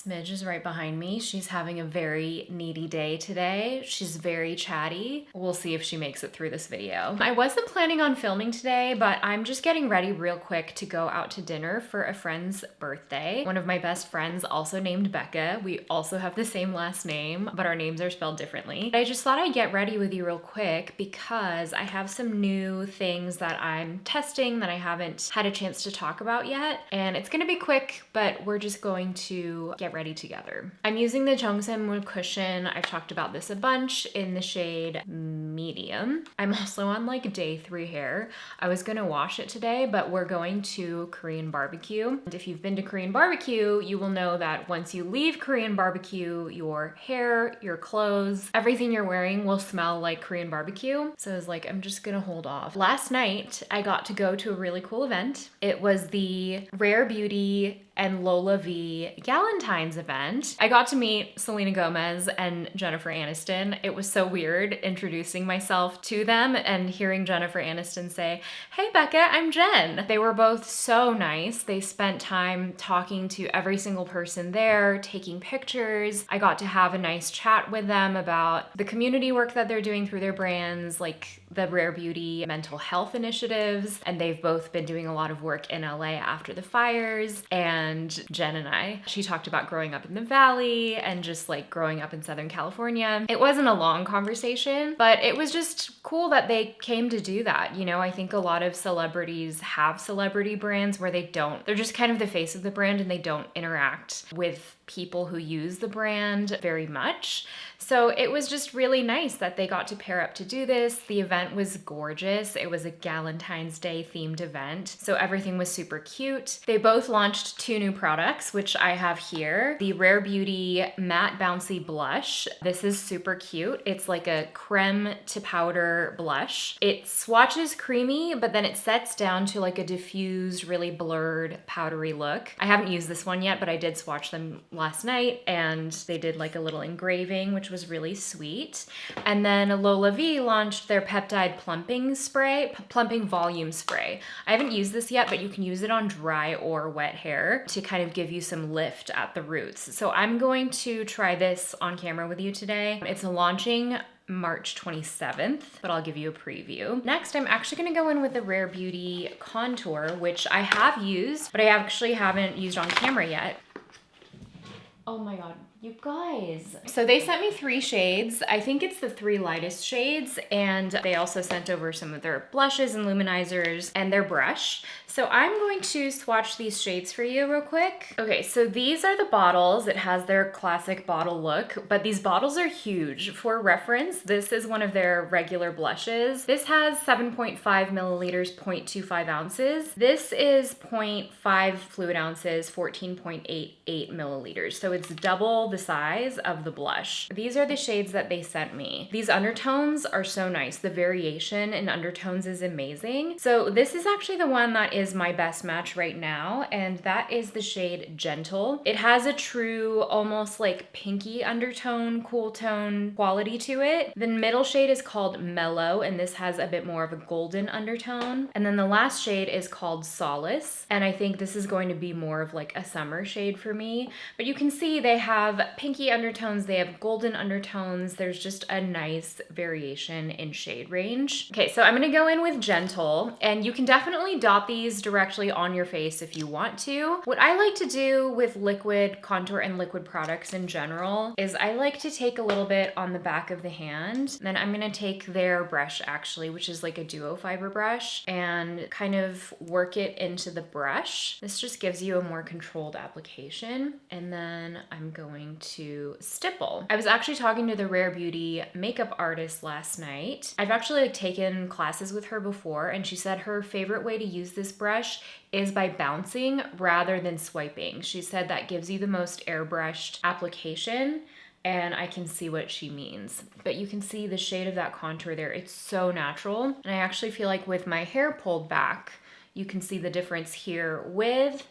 Smidge is right behind me. She's having a very needy day today. She's very chatty. We'll see if she makes it through this video. I wasn't planning on filming today, but I'm just getting ready real quick to go out to dinner for a friend's birthday. One of my best friends, also named Bekah. We also have the same last name, but our names are spelled differently. I just thought I'd get ready with you real quick because I have some new things that I'm testing that I haven't had a chance to talk about yet. And it's gonna be quick, but we're just going to get ready together. I'm using the Jungseum cushion. I've talked about this a bunch in the shade medium. I'm also on like day 3 hair. I was gonna wash it today, but we're going to Korean barbecue. And if you've been to Korean barbecue, you will know that once you leave Korean barbecue, your hair, your clothes, everything you're wearing will smell like Korean barbecue. So I was like, I'm just gonna hold off. Last night, I got to go to a really cool event. It was the Rare Beauty and Lolavie Galentine's event. I got to meet Selena Gomez and Jennifer Aniston. It was so weird introducing myself to them and hearing Jennifer Aniston say, "Hey Bekah, I'm Jen." They were both so nice. They spent time talking to every single person there, taking pictures. I got to have a nice chat with them about the community work that they're doing through their brands, like the Rare Beauty mental health initiatives. And they've both been doing a lot of work in LA after the fires. And Jen and I, she talked about growing up in the Valley and just like growing up in Southern California. It wasn't a long conversation, but it was just cool that they came to do that. You know, I think a lot of celebrities have celebrity brands where they're just kind of the face of the brand and they don't interact with people who use the brand very much. So it was just really nice that they got to pair up to do this. The event was gorgeous. It was a Galentine's Day themed event. So everything was super cute. They both launched 2 new products, which I have here. The Rare Beauty Matte Bouncy Blush. This is super cute. It's like a creme to powder blush. It swatches creamy, but then it sets down to like a diffused, really blurred, powdery look. I haven't used this one yet, but I did swatch them last night and they did like a little engraving, which was really sweet. And then Lolavie launched their Peptide Plumping Volume Spray. I haven't used this yet, but you can use it on dry or wet hair to kind of give you some lift at the roots. So I'm going to try this on camera with you today. It's launching March 27th, but I'll give you a preview. Next, I'm actually gonna go in with the Rare Beauty contour, which I have used, but I actually haven't used on camera yet. Oh my God, you guys. So they sent me 3 shades. I think it's the 3 lightest shades, and they also sent over some of their blushes and luminizers and their brush. So I'm going to swatch these shades for you real quick. Okay, so these are the bottles. It has their classic bottle look, but these bottles are huge. For reference, this is one of their regular blushes. This has 7.5 milliliters, 0.25 ounces. This is 0.5 fluid ounces, 14.88 milliliters. So it's double the size of the blush. These are the shades that they sent me. These undertones are so nice. The variation in undertones is amazing. So this is actually the one that is my best match right now, and that is the shade Gentle. It has a true, almost like pinky undertone, cool tone quality to it. The middle shade is called Mellow, and this has a bit more of a golden undertone. And then the last shade is called Solace, and I think this is going to be more of like a summer shade for me. But you can see they have pinky undertones, they have golden undertones. There's just a nice variation in shade range. Okay, so I'm gonna go in with Gentle, and you can definitely dot these directly on your face if you want to. What I like to do with liquid contour and liquid products in general is I like to take a little bit on the back of the hand. Then I'm gonna take their brush actually, which is like a duo fiber brush, and kind of work it into the brush. This just gives you a more controlled application. And then I'm going to stipple. I was actually talking to the Rare Beauty makeup artist last night. I've actually taken classes with her before, and she said her favorite way to use this brush is by bouncing rather than swiping. She said that gives you the most airbrushed application, and I can see what she means. But you can see the shade of that contour there. It's so natural. And I actually feel like with my hair pulled back, you can see the difference here with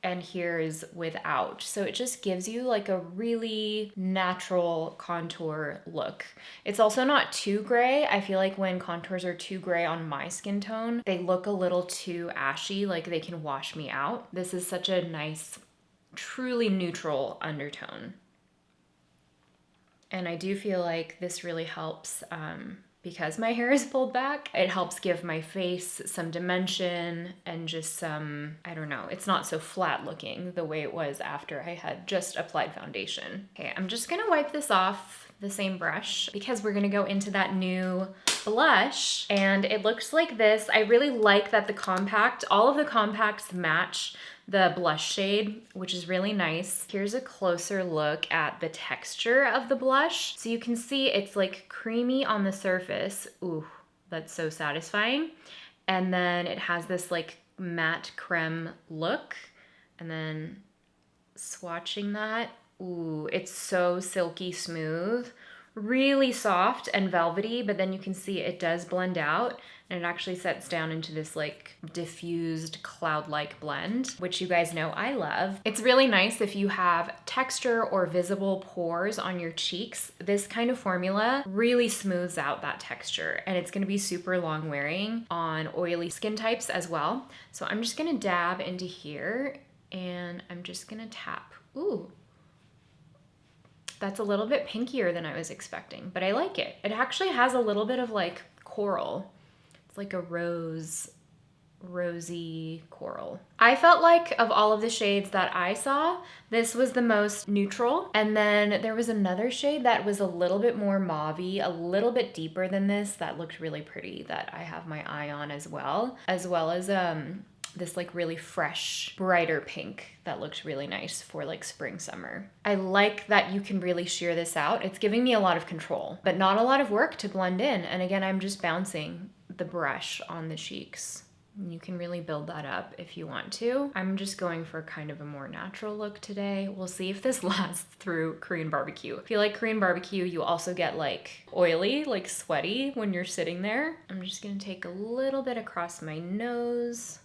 and here is without. So it just gives you like a really natural contour look. It's also not too gray. I feel like when contours are too gray on my skin tone, they look a little too ashy, like they can wash me out. This is such a nice truly neutral undertone. And I do feel like this really helps because my hair is pulled back. It helps give my face some dimension and just some, I don't know, it's not so flat looking the way it was after I had just applied foundation. Okay, I'm just gonna wipe this off the same brush because we're gonna go into that new blush, and it looks like this. I really like that all of the compacts match the blush shade, which is really nice. Here's a closer look at the texture of the blush. So you can see it's like creamy on the surface. Ooh, that's so satisfying. And then it has this like matte creme look. And then swatching that, ooh, it's so silky smooth, really soft and velvety, but then you can see it does blend out and it actually sets down into this like diffused cloud-like blend, which you guys know I love. It's really nice if you have texture or visible pores on your cheeks. This kind of formula really smooths out that texture, and it's gonna be super long wearing on oily skin types as well. So I'm just gonna dab into here and I'm just gonna tap. Ooh, that's a little bit pinkier than I was expecting, but I like it. It actually has a little bit of like coral. It's like a rosy coral. I felt like of all of the shades that I saw, this was the most neutral. And then there was another shade that was a little bit more mauve-y, a little bit deeper than this, that looked really pretty, that I have my eye on as well as this like really fresh, brighter pink that looks really nice for like spring, summer. I like that you can really sheer this out. It's giving me a lot of control, but not a lot of work to blend in. And again, I'm just bouncing the brush on the cheeks. You can really build that up if you want to. I'm just going for kind of a more natural look today. We'll see if this lasts through Korean barbecue. I feel like Korean barbecue, you also get like oily, like sweaty when you're sitting there. I'm just gonna take a little bit across my nose.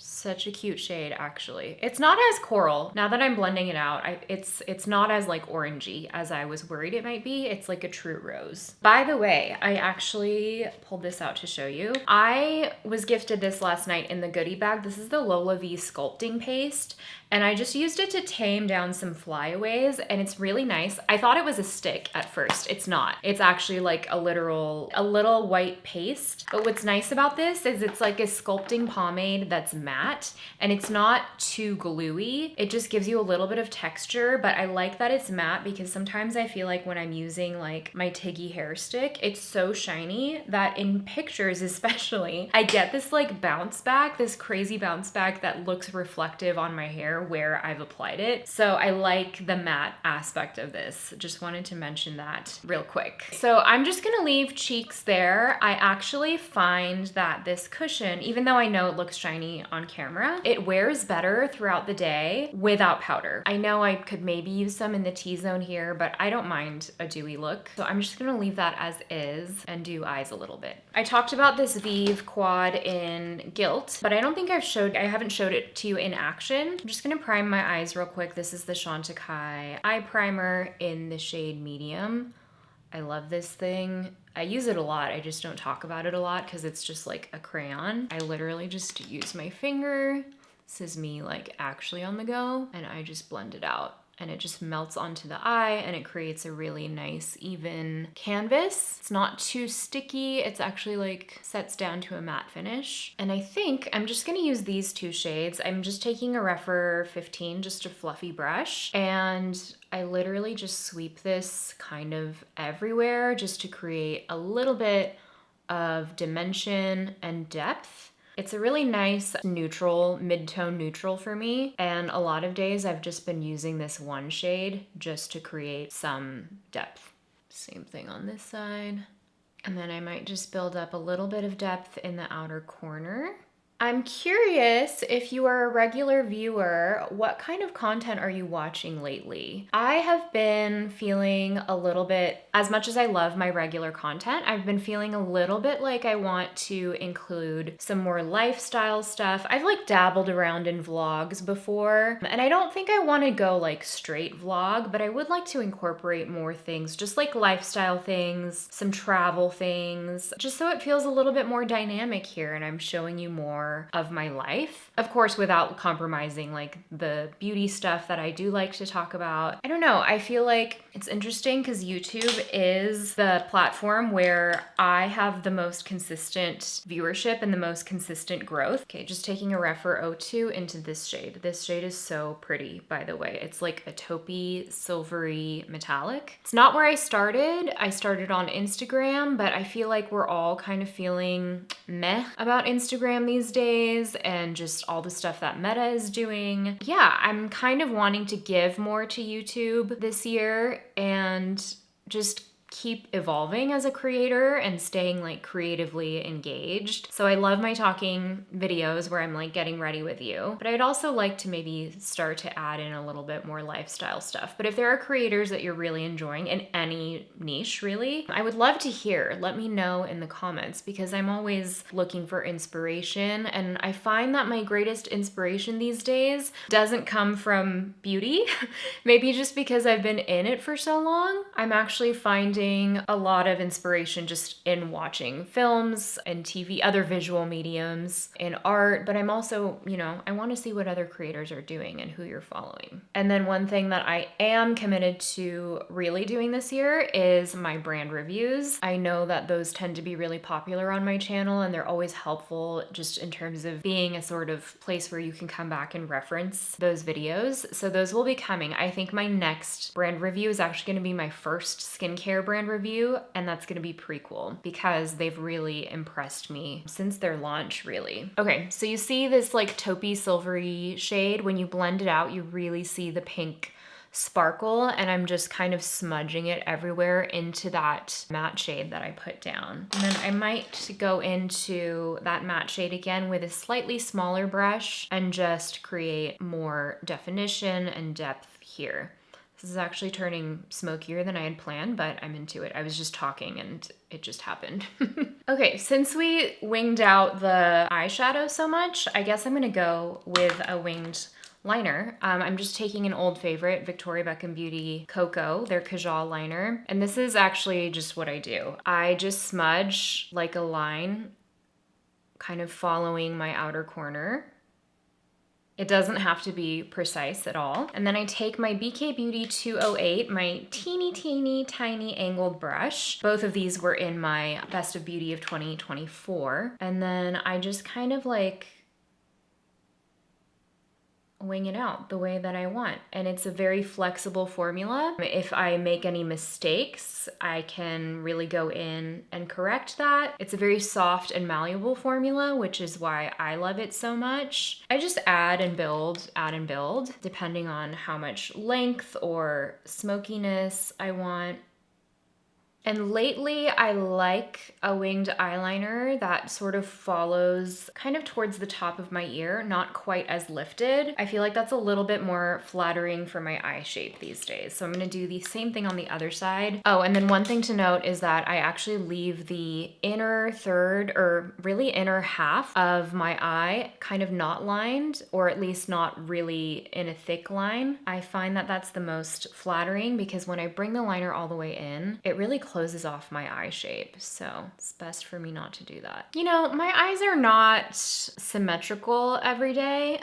Such a cute shade, actually. It's not as coral. Now that I'm blending it out, it's not as like orangey as I was worried it might be. It's like a true rose. By the way, I actually pulled this out to show you. I was gifted this last night in the goodie bag. This is the Lolavie sculpting paste, and I just used it to tame down some flyaways, and it's really nice. I thought it was a stick at first. It's not. It's actually like a little white paste. But what's nice about this is it's like a sculpting pomade that's matte, and it's not too gluey. It just gives you a little bit of texture, but I like that it's matte because sometimes I feel like when I'm using like my Tiggy hair stick, it's so shiny that in pictures especially, I get this like bounce back, this crazy bounce back that looks reflective on my hair where I've applied it. So I like the matte aspect of this. Just wanted to mention that real quick. So I'm just gonna leave cheeks there. I actually find that this cushion, even though I know it looks shiny on camera, it wears better throughout the day without powder. I know I could maybe use some in the T-zone here, but I don't mind a dewy look. So I'm just gonna leave that as is and do eyes a little bit. I talked about this Vive quad in Gilt, but I don't think I haven't showed it to you in action. I'm just gonna prime my eyes real quick. This is the Chantecaille eye primer in the shade medium. I love this thing. I use it a lot. I just don't talk about it a lot because it's just like a crayon. I literally just use my finger. This is me like actually on the go, and I just blend it out. And it just melts onto the eye and it creates a really nice even canvas. It's not too sticky. It's actually like sets down to a matte finish. And I think I'm just gonna use these two shades. I'm just taking a Rephr 15, just a fluffy brush. And I literally just sweep this kind of everywhere just to create a little bit of dimension and depth. It's a really nice neutral, mid-tone neutral for me. And a lot of days I've just been using this one shade just to create some depth. Same thing on this side. And then I might just build up a little bit of depth in the outer corner. I'm curious if you are a regular viewer, what kind of content are you watching lately? I have been feeling a little bit, as much as I love my regular content, I've been feeling a little bit like I want to include some more lifestyle stuff. I've like dabbled around in vlogs before, and I don't think I want to go like straight vlog, but I would like to incorporate more things, just like lifestyle things, some travel things, just so it feels a little bit more dynamic here and I'm showing you more more of my life. Of course, without compromising like the beauty stuff that I do like to talk about. I don't know, I feel like it's interesting because YouTube is the platform where I have the most consistent viewership and the most consistent growth. Okay, just taking a Rephr AA01 into this shade. This shade is so pretty, by the way. It's like a taupey, silvery metallic. It's not where I started. I started on Instagram, but I feel like we're all kind of feeling meh about Instagram these days and just all the stuff that Meta is doing. Yeah, I'm kind of wanting to give more to YouTube this year and just keep evolving as a creator and staying like creatively engaged. So I love my talking videos where I'm like getting ready with you, but I'd also like to maybe start to add in a little bit more lifestyle stuff. But if there are creators that you're really enjoying in any niche really, I would love to hear. Let me know in the comments because I'm always looking for inspiration, and I find that my greatest inspiration these days doesn't come from beauty. Maybe just because I've been in it for so long. I'm actually finding a lot of inspiration just in watching films and TV, other visual mediums, in art, but I'm also, you know, I want to see what other creators are doing and who you're following. And then one thing that I am committed to really doing this year is my brand reviews. I know that those tend to be really popular on my channel and they're always helpful just in terms of being a sort of place where you can come back and reference those videos. So those will be coming. I think my next brand review is actually going to be my first skincare brand review, and that's gonna be pretty cool because they've really impressed me since their launch, really. Okay, so you see this like taupey silvery shade. When you blend it out, you really see the pink sparkle, and I'm just kind of smudging it everywhere into that matte shade that I put down. And then I might go into that matte shade again with a slightly smaller brush and just create more definition and depth here. This is actually turning smokier than I had planned, but I'm into it. I was just talking and it just happened. Okay, since we winged out the eyeshadow so much, I guess I'm gonna go with a winged liner. I'm just taking an old favorite, Victoria Beckham Beauty Cocoa, their Kajal liner. And this is actually just what I do. I just smudge like a line, kind of following my outer corner. It doesn't have to be precise at all. And then I take my BK Beauty 208, my teeny tiny angled brush. Both of these were in my Best of Beauty of 2024. And then I just kind of like wing it out the way that I want. And it's a very flexible formula. If I make any mistakes, I can really go in and correct that. It's a very soft and malleable formula, which is why I love it so much. I just add and build, depending on how much length or smokiness I want. And lately, I like a winged eyeliner that sort of follows kind of towards the top of my ear, not quite as lifted. I feel like that's a little bit more flattering for my eye shape these days. So I'm gonna do the same thing on the other side. Oh, and then one thing to note is that I actually leave the inner third, or really inner half of my eye kind of not lined, or at least not really in a thick line. I find that that's the most flattering because when I bring the liner all the way in, it really closes off my eye shape. So it's best for me not to do that. You know, my eyes are not symmetrical every day.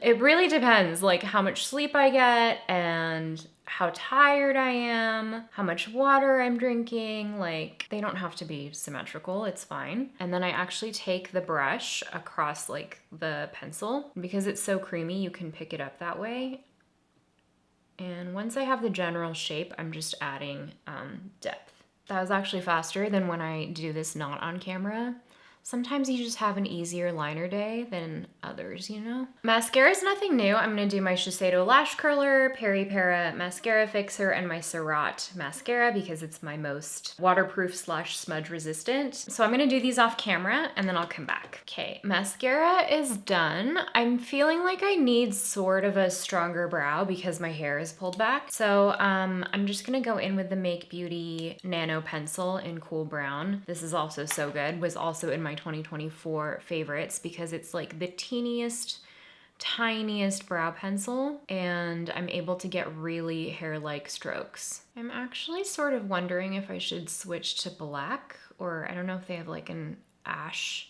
It really depends like how much sleep I get and how tired I am, how much water I'm drinking. Like, they don't have to be symmetrical, it's fine. And then I actually take the brush across like the pencil. Because it's so creamy, you can pick it up that way. And once I have the general shape, I'm just adding depth. That was actually faster than when I do this not on camera. Sometimes you just have an easier liner day than others, you know? Mascara is nothing new. I'm gonna do my Shiseido Lash Curler, Peri Para Mascara Fixer, and my Surratt Mascara because it's my most waterproof / smudge resistant. So I'm gonna do these off camera and then I'll come back. Okay, mascara is done. I'm feeling like I need sort of a stronger brow because my hair is pulled back. So I'm just gonna go in with the Make Beauty Nano Pencil in Cool Brown. This is also so good, was also in my 2024 favorites because it's like the tiniest brow pencil and I'm able to get really hair-like strokes. I'm actually sort of wondering if I should switch to black, or I don't know if they have like an ash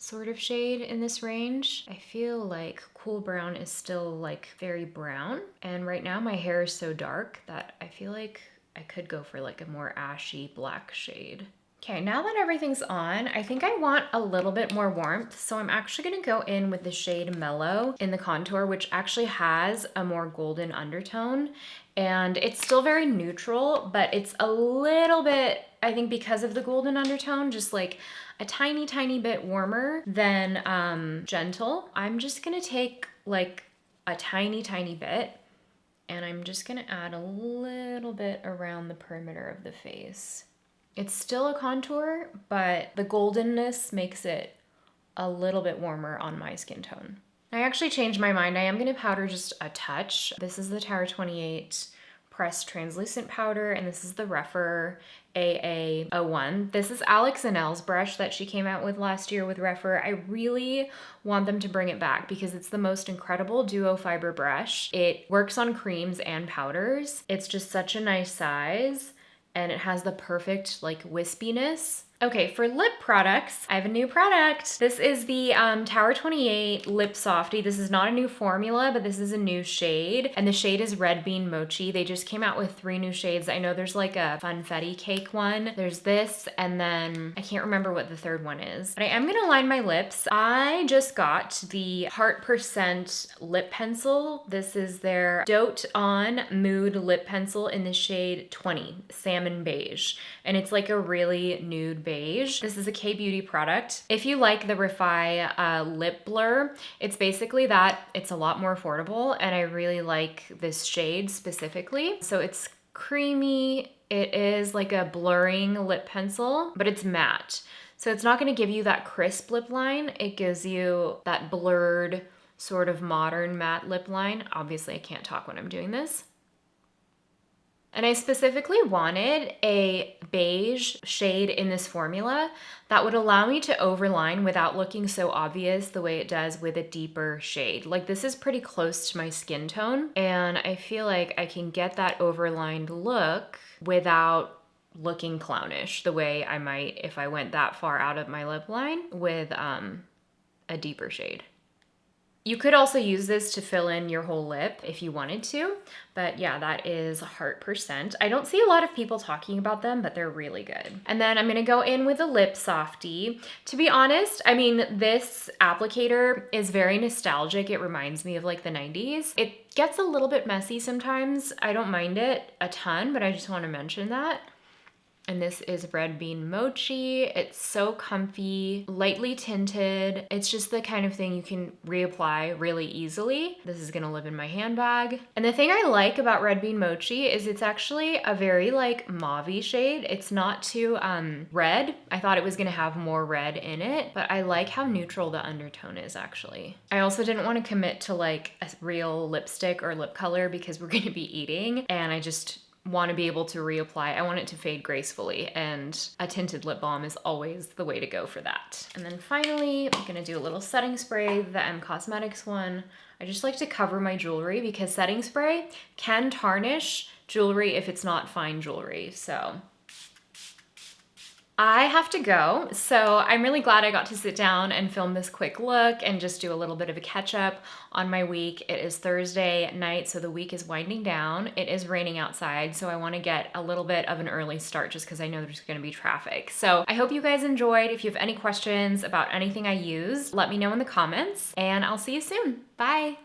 sort of shade in this range. I feel like cool brown is still like very brown. And right now my hair is so dark that I feel like I could go for like a more ashy black shade. Okay, now that everything's on, I think I want a little bit more warmth. So I'm actually gonna go in with the shade Mellow in the contour, which actually has a more golden undertone. And it's still very neutral, but it's a little bit, I think because of the golden undertone, just like a tiny, tiny bit warmer than Gentle. I'm just gonna take like a tiny, tiny bit, and I'm just gonna add a little bit around the perimeter of the face. It's still a contour, but the goldenness makes it a little bit warmer on my skin tone. I actually changed my mind. I am gonna powder just a touch. This is the Tower 28 pressed translucent powder, and this is the Rephr AA01. This is Alex Zanelle's brush that she came out with last year with Rephr. I really want them to bring it back because it's the most incredible duo fiber brush. It works on creams and powders. It's just such a nice size, and it has the perfect like wispiness. Okay, for lip products, I have a new product. This is the Tower 28 Lip Softy. This is not a new formula, but this is a new shade, and the shade is Red Bean Mochi. They just came out with 3 new shades. I know there's like a funfetti cake one. There's this, and then I can't remember what the third one is. But I am gonna line my lips. I just got the Heart% lip pencil. This is their Dote On Mood lip pencil in the shade 20, Salmon Beige. And it's like a really nude beige. This is a K-Beauty product. If you like the Rephr lip blur, it's basically that. It's a lot more affordable, and I really like this shade specifically. So it's creamy. It is like a blurring lip pencil, but it's matte. So it's not gonna give you that crisp lip line. It gives you that blurred, sort of modern matte lip line. Obviously, I can't talk when I'm doing this. And I specifically wanted a beige shade in this formula that would allow me to overline without looking so obvious the way it does with a deeper shade. Like, this is pretty close to my skin tone, and I feel like I can get that overlined look without looking clownish the way I might if I went that far out of my lip line with a deeper shade. You could also use this to fill in your whole lip if you wanted to, but yeah, that is Heart%. I don't see a lot of people talking about them, but they're really good. And then I'm gonna go in with a Lip Softy. To be honest, I mean, this applicator is very nostalgic. It reminds me of like the 90s. It gets a little bit messy sometimes. I don't mind it a ton, but I just wanna mention that. And this is Red Bean Mochi. It's so comfy, lightly tinted. It's just the kind of thing you can reapply really easily. This is gonna live in my handbag. And the thing I like about Red Bean Mochi is it's actually a very like mauve-y shade. It's not too red. I thought it was gonna have more red in it, but I like how neutral the undertone is actually. I also didn't wanna commit to like a real lipstick or lip color because we're gonna be eating, and I just want to be able to reapply. I want it to fade gracefully, and a tinted lip balm is always the way to go for that. And then finally, I'm gonna do a little setting spray, the M Cosmetics one. I just like to cover my jewelry because setting spray can tarnish jewelry if it's not fine jewelry, so. I have to go, so I'm really glad I got to sit down and film this quick look and just do a little bit of a catch up on my week. It is Thursday night, so the week is winding down. It is raining outside, so I want to get a little bit of an early start just because I know there's going to be traffic. So I hope you guys enjoyed. If you have any questions about anything I used, let me know in the comments, and I'll see you soon. Bye!